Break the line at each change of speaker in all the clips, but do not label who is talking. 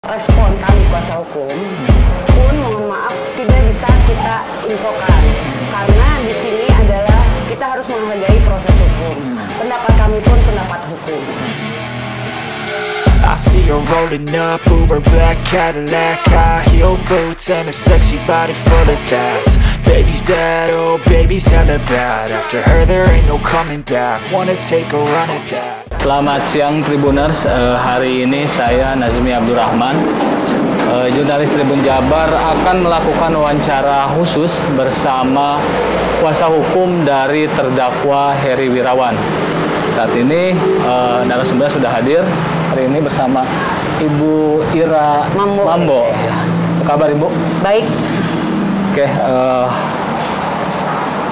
Respon kami kuasa hukum pun mohon maaf tidak bisa kita infokan karena di sini adalah kita harus menghargai proses hukum. Pendapat kami pun pendapat hukum.
I see her rolling up, Uber black Cadillac, high heel boots and a sexy body full of tats. Baby's bad, oh baby's hella bad. After her there ain't no coming back. Wanna take a run at that.
Selamat siang Tribuners, hari ini saya Nazmi Abdurrahman, jurnalis Tribun Jabar akan melakukan wawancara khusus bersama kuasa hukum dari terdakwa Heri Wirawan. Saat ini narasumber sudah hadir hari ini bersama Ibu Ira Mambo. Ya. Apa kabar Ibu?
Baik.
Oke,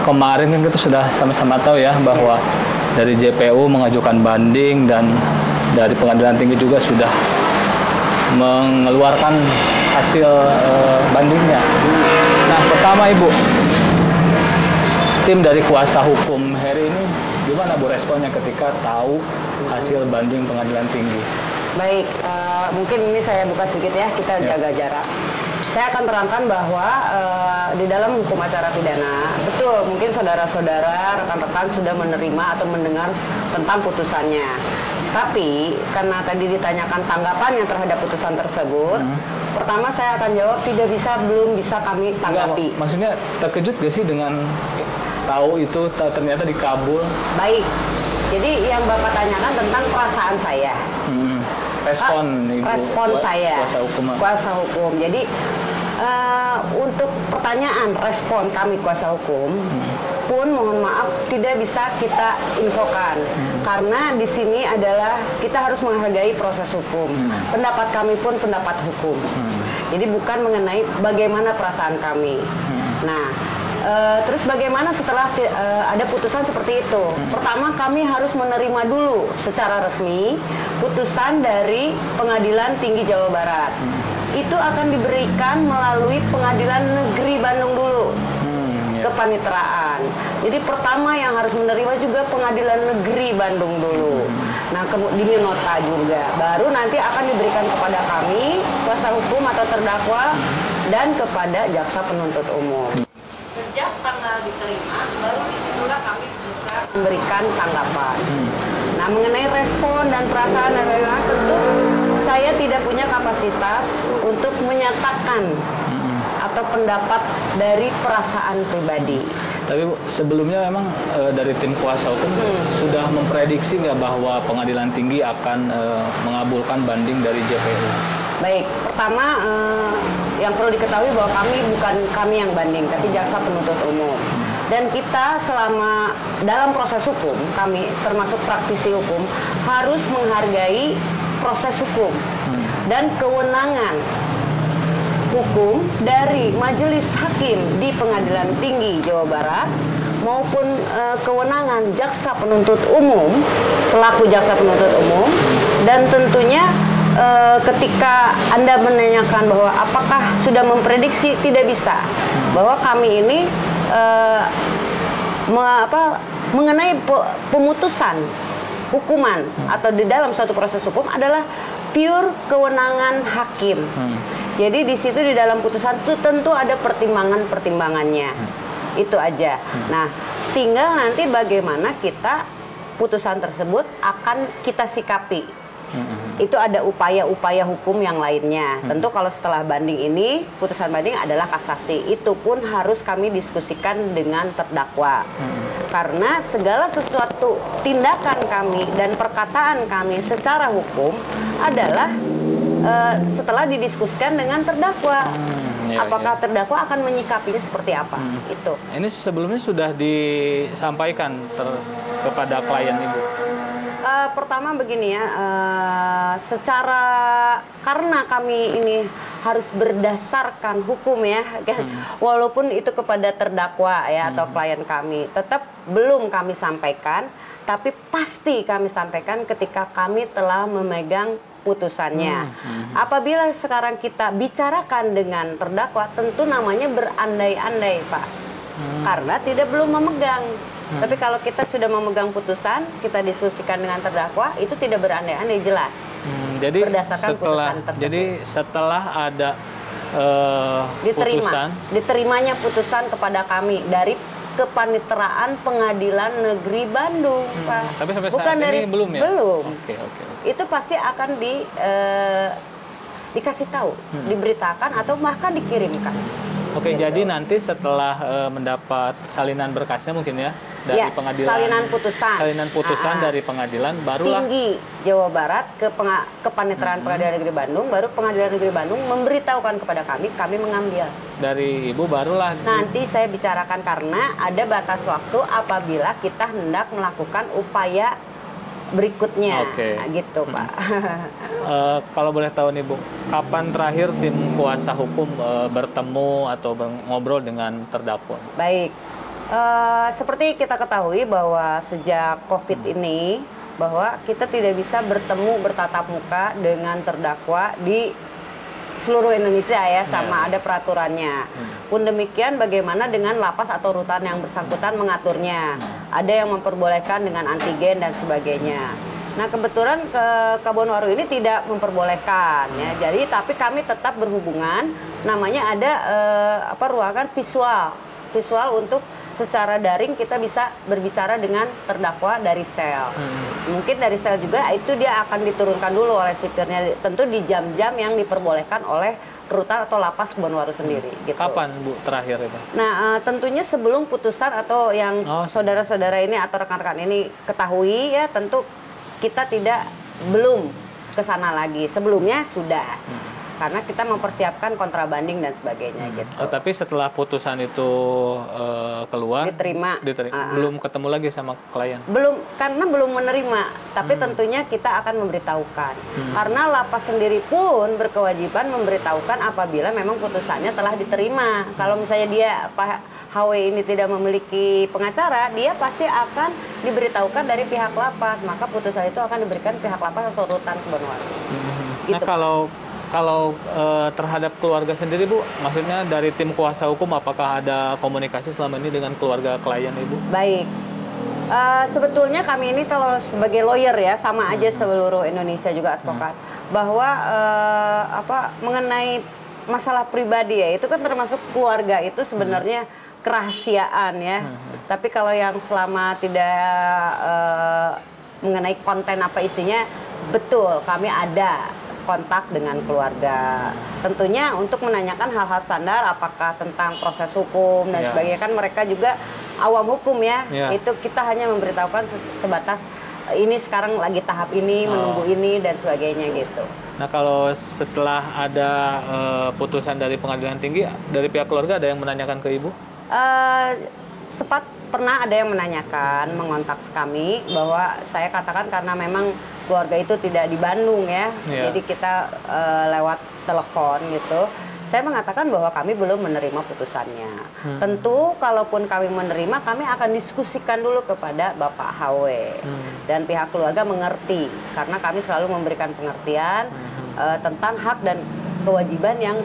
kemarin kan kita sudah sama-sama tahu ya bahwa dari JPU mengajukan banding dan dari Pengadilan Tinggi juga sudah mengeluarkan hasil bandingnya. Nah, pertama Ibu, tim dari kuasa hukum Heri ini gimana Bu responnya ketika tahu hasil banding Pengadilan Tinggi?
Baik, mungkin ini saya buka sedikit ya, kita jaga jarak. Saya akan terangkan bahwa di dalam hukum acara pidana, betul mungkin saudara-saudara, rekan-rekan sudah menerima atau mendengar tentang putusannya. Tapi karena tadi ditanyakan tanggapannya terhadap putusan tersebut, pertama saya akan jawab belum bisa kami tanggapi.
Maksudnya terkejut gak sih dengan tahu itu ternyata dikabul? Baik,
jadi yang Bapak tanyakan tentang perasaan saya.
Respon
saya
kuasa
hukum. Jadi untuk pertanyaan respon kami kuasa hukum pun mohon maaf tidak bisa kita infokan karena di sini adalah kita harus menghargai proses hukum. Pendapat kami pun pendapat hukum. Jadi bukan mengenai bagaimana perasaan kami. Nah, terus bagaimana setelah ada putusan seperti itu? Pertama kami harus menerima dulu secara resmi putusan dari Pengadilan Tinggi Jawa Barat. Itu akan diberikan melalui Pengadilan Negeri Bandung dulu kepaniteraan. Jadi pertama yang harus menerima juga Pengadilan Negeri Bandung dulu. Nah, kemudian nota juga. Baru nanti akan diberikan kepada kami kuasa hukum atau terdakwa dan kepada jaksa penuntut umum. Sejak tanggal diterima, baru disitulah kami bisa memberikan tanggapan. Nah, mengenai respon dan perasaan dan lain-lain, tentu saya tidak punya kapasitas untuk menyatakan atau pendapat dari perasaan pribadi.
Tapi sebelumnya memang dari tim kuasa hukum sudah memprediksi nggak bahwa Pengadilan Tinggi akan mengabulkan banding dari JPU?
Baik, pertama yang perlu diketahui bahwa bukan kami yang banding, tapi jaksa penuntut umum. Dan kita selama dalam proses hukum, kami termasuk praktisi hukum, harus menghargai proses hukum dan kewenangan hukum dari majelis hakim di Pengadilan Tinggi Jawa Barat maupun kewenangan jaksa penuntut umum selaku jaksa penuntut umum. Dan tentunya ketika Anda menanyakan bahwa apakah sudah memprediksi, tidak bisa, bahwa kami ini mengenai pemutusan hukuman atau di dalam suatu proses hukum adalah pure kewenangan hakim. Jadi di situ di dalam putusan itu tentu ada pertimbangannya. Itu aja. Nah, tinggal nanti bagaimana kita putusan tersebut akan kita sikapi. Itu ada upaya-upaya hukum yang lainnya. Tentu kalau setelah banding ini, putusan banding adalah kasasi. Itu pun harus kami diskusikan dengan terdakwa. Karena segala sesuatu tindakan kami dan perkataan kami secara hukum adalah setelah didiskusikan dengan terdakwa. Apakah terdakwa akan menyikapinya seperti apa? Itu.
Ini sebelumnya sudah disampaikan kepada klien Ibu?
Pertama begini ya, karena kami ini harus berdasarkan hukum ya, kan? Walaupun itu kepada terdakwa ya atau klien kami, tetap belum kami sampaikan, tapi pasti kami sampaikan ketika kami telah memegang putusannya. Apabila sekarang kita bicarakan dengan terdakwa, tentu namanya berandai-andai, Pak. karena belum memegang. Tapi kalau kita sudah memegang putusan, kita diskusikan dengan terdakwa, itu tidak berandai-andai, jelas.
Jadi
berdasarkan putusan tersebut.
Jadi setelah ada
diterimanya putusan kepada kami dari Kepaniteraan Pengadilan Negeri Bandung, Pak.
Tapi sampai
Bukan
saat ini belum ya?
Belum.
Oke.
Itu pasti akan dikasih tahu, diberitakan atau bahkan dikirimkan.
Oke,
gitu.
jadi nanti setelah mendapat salinan berkasnya mungkin ya dari pengadilan. Salinan putusan dari pengadilan, barulah
Tinggi Jawa Barat ke Kepaniteraan Pengadilan Negeri Bandung, baru Pengadilan Negeri Bandung memberitahukan kepada kami mengambil.
Dari Ibu barulah
nanti saya bicarakan, karena ada batas waktu apabila kita hendak melakukan upaya berikutnya. Gitu, Pak.
Kalau boleh tahu nih Bu, kapan terakhir tim kuasa hukum bertemu atau ngobrol dengan terdakwa?
Baik, seperti kita ketahui bahwa sejak COVID ini, bahwa kita tidak bisa bertatap muka dengan terdakwa di seluruh Indonesia ya, sama ada peraturannya. Pun demikian bagaimana dengan lapas atau rutan yang bersangkutan mengaturnya. Ada yang memperbolehkan dengan antigen dan sebagainya. Nah, kebetulan ke Kebonwaru ini tidak memperbolehkan ya. Jadi tapi kami tetap berhubungan, namanya ada ruangan visual untuk secara daring kita bisa berbicara dengan terdakwa dari sel. Mungkin dari sel juga itu dia akan diturunkan dulu oleh sipirnya, tentu di jam-jam yang diperbolehkan oleh rutan atau lapas Kebonwaru sendiri. Gitu.
Kapan Bu terakhir itu?
Nah, tentunya sebelum putusan atau yang saudara-saudara ini atau rekan-rekan ini ketahui ya, tentu kita belum ke sana lagi. Sebelumnya sudah. Karena kita mempersiapkan kontrabanding dan sebagainya gitu.
Tapi setelah putusan itu keluar, diterima. Belum ketemu lagi sama klien?
Belum, karena belum menerima. Tapi tentunya kita akan memberitahukan. Karena lapas sendiri pun berkewajiban memberitahukan apabila memang putusannya telah diterima. Kalau misalnya dia Pak HW ini tidak memiliki pengacara, dia pasti akan diberitahukan dari pihak lapas. Maka putusan itu akan diberikan pihak lapas atau rutan Kebonwaru. Gitu.
Nah, kalau terhadap keluarga sendiri Bu, maksudnya dari tim kuasa hukum apakah ada komunikasi selama ini dengan keluarga klien Ibu?
Baik, sebetulnya kami ini kalau sebagai lawyer ya, sama aja seluruh Indonesia juga advokat, bahwa mengenai masalah pribadi ya, itu kan termasuk keluarga itu sebenarnya kerahasiaan ya. Tapi kalau yang selama tidak mengenai konten apa isinya, betul kami ada kontak dengan keluarga, tentunya untuk menanyakan hal-hal standar, apakah tentang proses hukum dan sebagainya. Kan mereka juga awam hukum ya, itu kita hanya memberitahukan sebatas ini sekarang lagi tahap ini, menunggu ini dan sebagainya gitu.
Nah, kalau setelah ada putusan dari pengadilan tinggi, dari pihak keluarga ada yang menanyakan ke Ibu?
Pernah ada yang menanyakan, mengontak kami, bahwa saya katakan karena memang keluarga itu tidak di Bandung ya, jadi kita lewat telepon gitu. Saya mengatakan bahwa kami belum menerima putusannya. Tentu kalaupun kami menerima, kami akan diskusikan dulu kepada Bapak HW. Dan pihak keluarga mengerti, karena kami selalu memberikan pengertian tentang hak dan kewajiban yang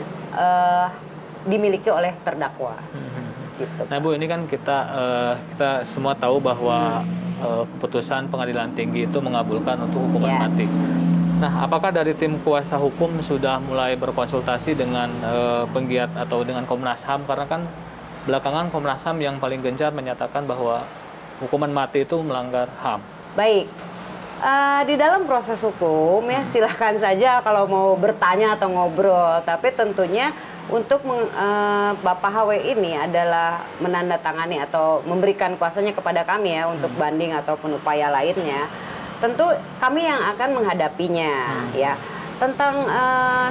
dimiliki oleh terdakwa. Gitu.
Nah Bu, ini kan kita semua tahu bahwa keputusan pengadilan tinggi itu mengabulkan untuk hukuman mati. Nah, apakah dari tim kuasa hukum sudah mulai berkonsultasi dengan penggiat atau dengan Komnas HAM? Karena kan belakangan Komnas HAM yang paling gencar menyatakan bahwa hukuman mati itu melanggar HAM.
Baik, di dalam proses hukum ya silahkan saja kalau mau bertanya atau ngobrol. Tapi tentunya untuk Bapak HW ini adalah menandatangani atau memberikan kuasanya kepada kami ya untuk banding ataupun upaya lainnya. Tentu kami yang akan menghadapinya ya. Tentang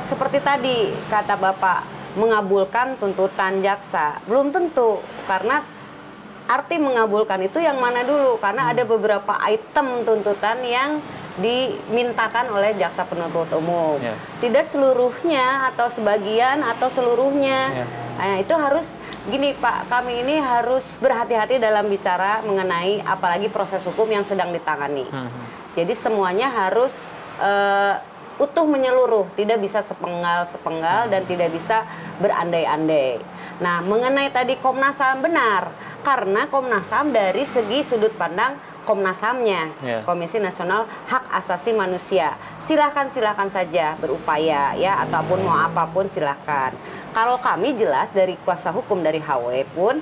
seperti tadi kata Bapak mengabulkan tuntutan jaksa, belum tentu, karena arti mengabulkan itu yang mana dulu, karena ada beberapa item tuntutan yang dimintakan oleh jaksa penuntut umum. Tidak seluruhnya atau sebagian atau seluruhnya. Nah, itu harus gini Pak, kami ini harus berhati-hati dalam bicara mengenai apalagi proses hukum yang sedang ditangani. Jadi semuanya harus utuh menyeluruh, tidak bisa sepenggal-sepenggal dan tidak bisa berandai-andai. Nah, mengenai tadi Komnas HAM benar, karena Komnas HAM dari segi sudut pandang Komnas HAM-nya, Komisi Nasional Hak Asasi Manusia. Silahkan saja berupaya ya, ataupun mau apapun silahkan. Kalau kami jelas dari kuasa hukum dari HW pun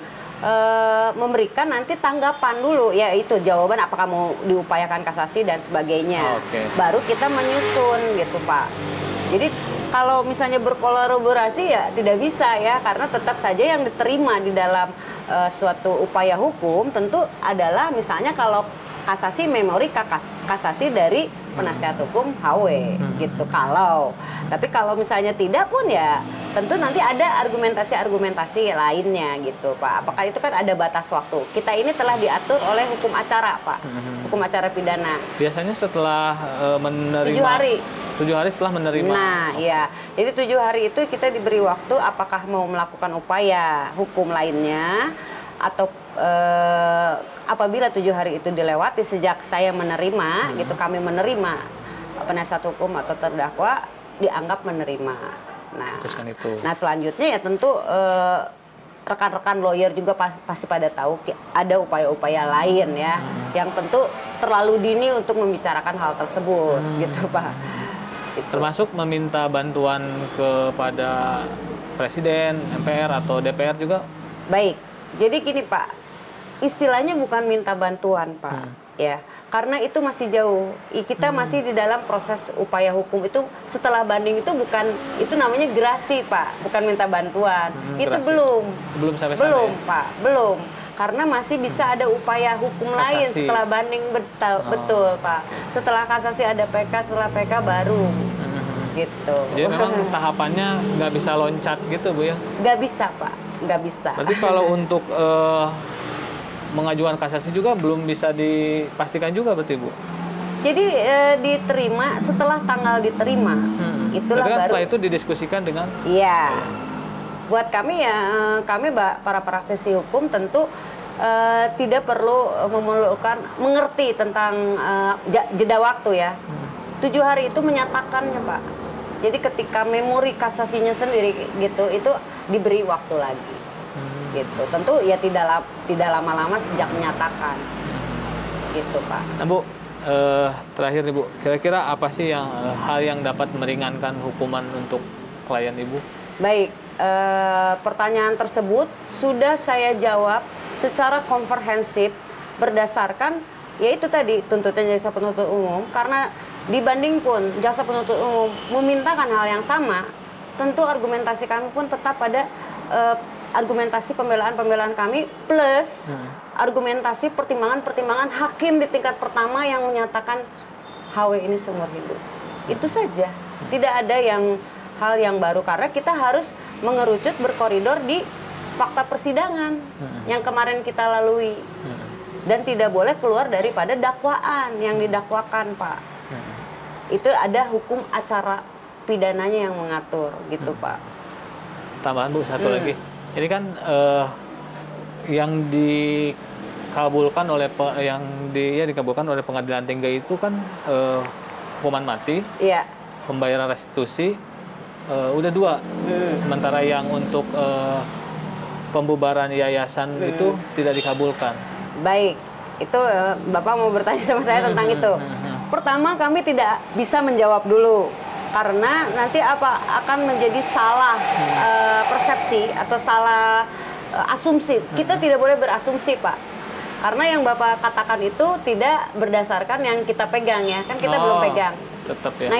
memberikan nanti tanggapan dulu, yaitu jawaban apakah mau diupayakan kasasi dan sebagainya. Baru kita menyusun gitu Pak. Jadi kalau misalnya berkolaborasi ya tidak bisa ya, karena tetap saja yang diterima di dalam suatu upaya hukum tentu adalah misalnya kalau kasasi memori kasasi dari penasihat hukum HW gitu. Tapi kalau misalnya tidak pun ya tentu nanti ada argumentasi lainnya gitu Pak. Apakah itu kan ada batas waktu. Kita ini telah diatur oleh hukum acara Pak, hukum acara pidana.
Biasanya setelah menerima 7 hari setelah menerima.
Nah, ya. Jadi 7 hari itu kita diberi waktu apakah mau melakukan upaya hukum lainnya atau apabila 7 hari itu dilewati sejak saya menerima gitu, kami menerima penasihat hukum atau terdakwa dianggap menerima. Nah, selanjutnya ya tentu rekan-rekan lawyer juga pasti pada tahu ada upaya-upaya lain ya, yang tentu terlalu dini untuk membicarakan hal tersebut gitu Pak. Gitu.
Termasuk meminta bantuan kepada Presiden, MPR atau DPR juga?
Baik, jadi gini Pak, istilahnya bukan minta bantuan Pak, ya, karena itu masih jauh. Kita masih di dalam proses upaya hukum itu. Setelah banding itu bukan, itu namanya gerasi Pak, bukan minta bantuan. Itu
gerasi.
belum
sampai
belum
sana, ya?
Pak, belum. Karena masih bisa ada upaya hukum lain setelah banding, betul Pak. Setelah kasasi ada PK, setelah PK baru gitu.
Jadi memang tahapannya nggak bisa loncat gitu Bu ya?
Nggak bisa Pak, nggak bisa.
Berarti kalau untuk mengajukan kasasi juga belum bisa dipastikan juga berarti Bu?
Jadi diterima setelah tanggal diterima. Itulah
kan
baru.
setelah itu didiskusikan dengan?
Iya. Buat kami ya, kami para praktisi hukum tentu tidak perlu mengerti tentang jeda waktu ya. 7 hari itu menyatakannya Pak. Jadi ketika memori kasasinya sendiri gitu, itu diberi waktu lagi. Gitu. Tentu ya tidak lama-lama sejak menyatakan. Gitu Pak.
Nah Bu, terakhir nih Bu, kira-kira apa sih hal yang dapat meringankan hukuman untuk klien Ibu?
Baik, pertanyaan tersebut sudah saya jawab secara komprehensif berdasarkan yaitu tadi tuntutan jaksa penuntut umum, karena dibanding pun jaksa penuntut umum memintakan hal yang sama, tentu argumentasi kami pun tetap pada argumentasi pembelaan kami plus argumentasi pertimbangan hakim di tingkat pertama yang menyatakan HW ini seumur hidup. Itu saja, tidak ada hal yang baru, karena kita harus mengerucut berkoridor di fakta persidangan yang kemarin kita lalui dan tidak boleh keluar daripada dakwaan yang didakwakan Pak. Itu ada hukum acara pidananya yang mengatur gitu Pak.
Tambahan Bu, satu lagi. Ini kan yang dikabulkan oleh dikabulkan oleh pengadilan tinggi itu kan hukuman mati, pembayaran restitusi. Udah 2. Sementara yang untuk pembubaran yayasan itu tidak dikabulkan.
Baik, itu Bapak mau bertanya sama saya tentang itu. Pertama, kami tidak bisa menjawab dulu karena nanti akan menjadi salah persepsi atau salah asumsi. Kita tidak boleh berasumsi Pak, karena yang Bapak katakan itu tidak berdasarkan yang kita pegang ya, kan kita belum pegang.
Tetap ya.
Nah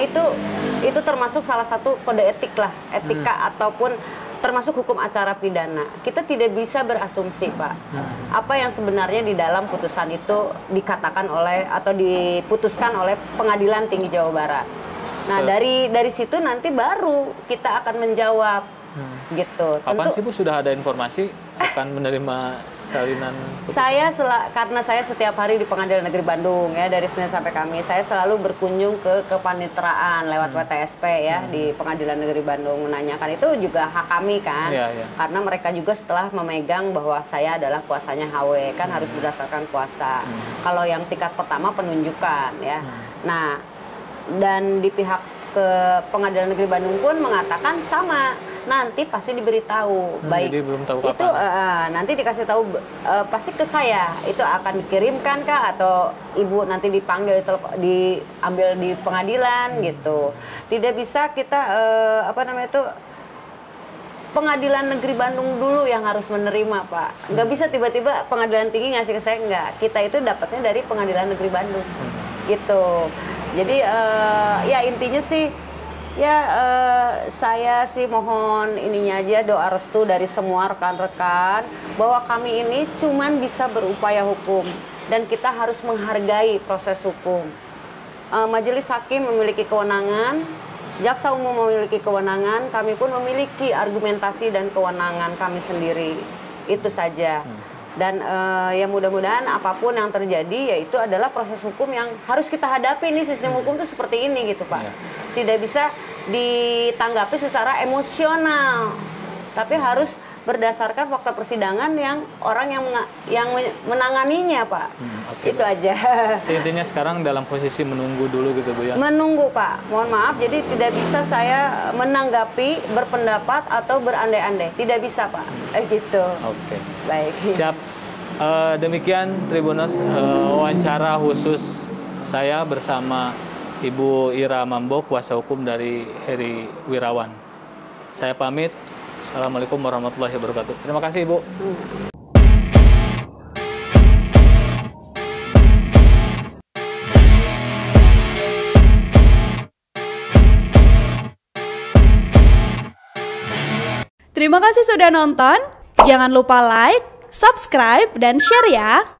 itu termasuk salah satu kode etik lah, etika ataupun termasuk hukum acara pidana. Kita tidak bisa berasumsi Pak, apa yang sebenarnya di dalam putusan itu dikatakan oleh atau diputuskan oleh Pengadilan Tinggi Jawa Barat. Nah dari situ nanti baru kita akan menjawab gitu.
Kapan sih Bu sudah ada informasi akan menerima salinan?
Karena saya setiap hari di Pengadilan Negeri Bandung ya, dari Senin sampai Kamis saya selalu berkunjung ke kepaniteraan lewat WTSP ya di Pengadilan Negeri Bandung, menanyakan itu juga hak kami kan, karena mereka juga setelah memegang bahwa saya adalah kuasanya HW kan harus berdasarkan kuasa. Kalau yang tingkat pertama penunjukan ya. Nah dan di pihak ke Pengadilan Negeri Bandung pun mengatakan sama, nanti pasti diberitahu. Baik
jadi belum tahu
itu nanti dikasih tahu pasti ke saya, itu akan dikirimkan kah atau ibu nanti dipanggil diambil di pengadilan gitu. Tidak bisa kita Pengadilan Negeri Bandung dulu yang harus menerima, Pak. Nggak bisa tiba-tiba Pengadilan Tinggi ngasih ke saya, nggak. Kita itu dapatnya dari Pengadilan Negeri Bandung, gitu. Jadi ya intinya sih, ya saya sih mohon ininya aja, doa restu dari semua rekan-rekan bahwa kami ini cuman bisa berupaya hukum dan kita harus menghargai proses hukum. Majelis Hakim memiliki kewenangan, Jaksa Umum memiliki kewenangan, kami pun memiliki argumentasi dan kewenangan kami sendiri. Itu saja. Dan ya mudah-mudahan apapun yang terjadi, yaitu adalah proses hukum yang harus kita hadapi. Ini sistem hukum itu seperti ini gitu, Pak. Tidak bisa ditanggapi secara emosional, tapi harus berdasarkan fakta persidangan yang orang yang menanganinya, Pak. Itu aja.
Intinya sekarang dalam posisi menunggu dulu gitu, Bu, ya? Menunggu,
Pak. Mohon maaf, jadi tidak bisa saya menanggapi, berpendapat, atau berandai-andai. Tidak bisa, Pak. Gitu.
Oke.
Baik.
Siap. Demikian Tribuners, wawancara khusus saya bersama Ibu Ira Mambo, kuasa hukum dari Heri Wirawan. Saya pamit. Assalamualaikum warahmatullahi wabarakatuh. Terima kasih, Ibu.
Terima kasih sudah nonton. Jangan lupa like, subscribe, dan share ya.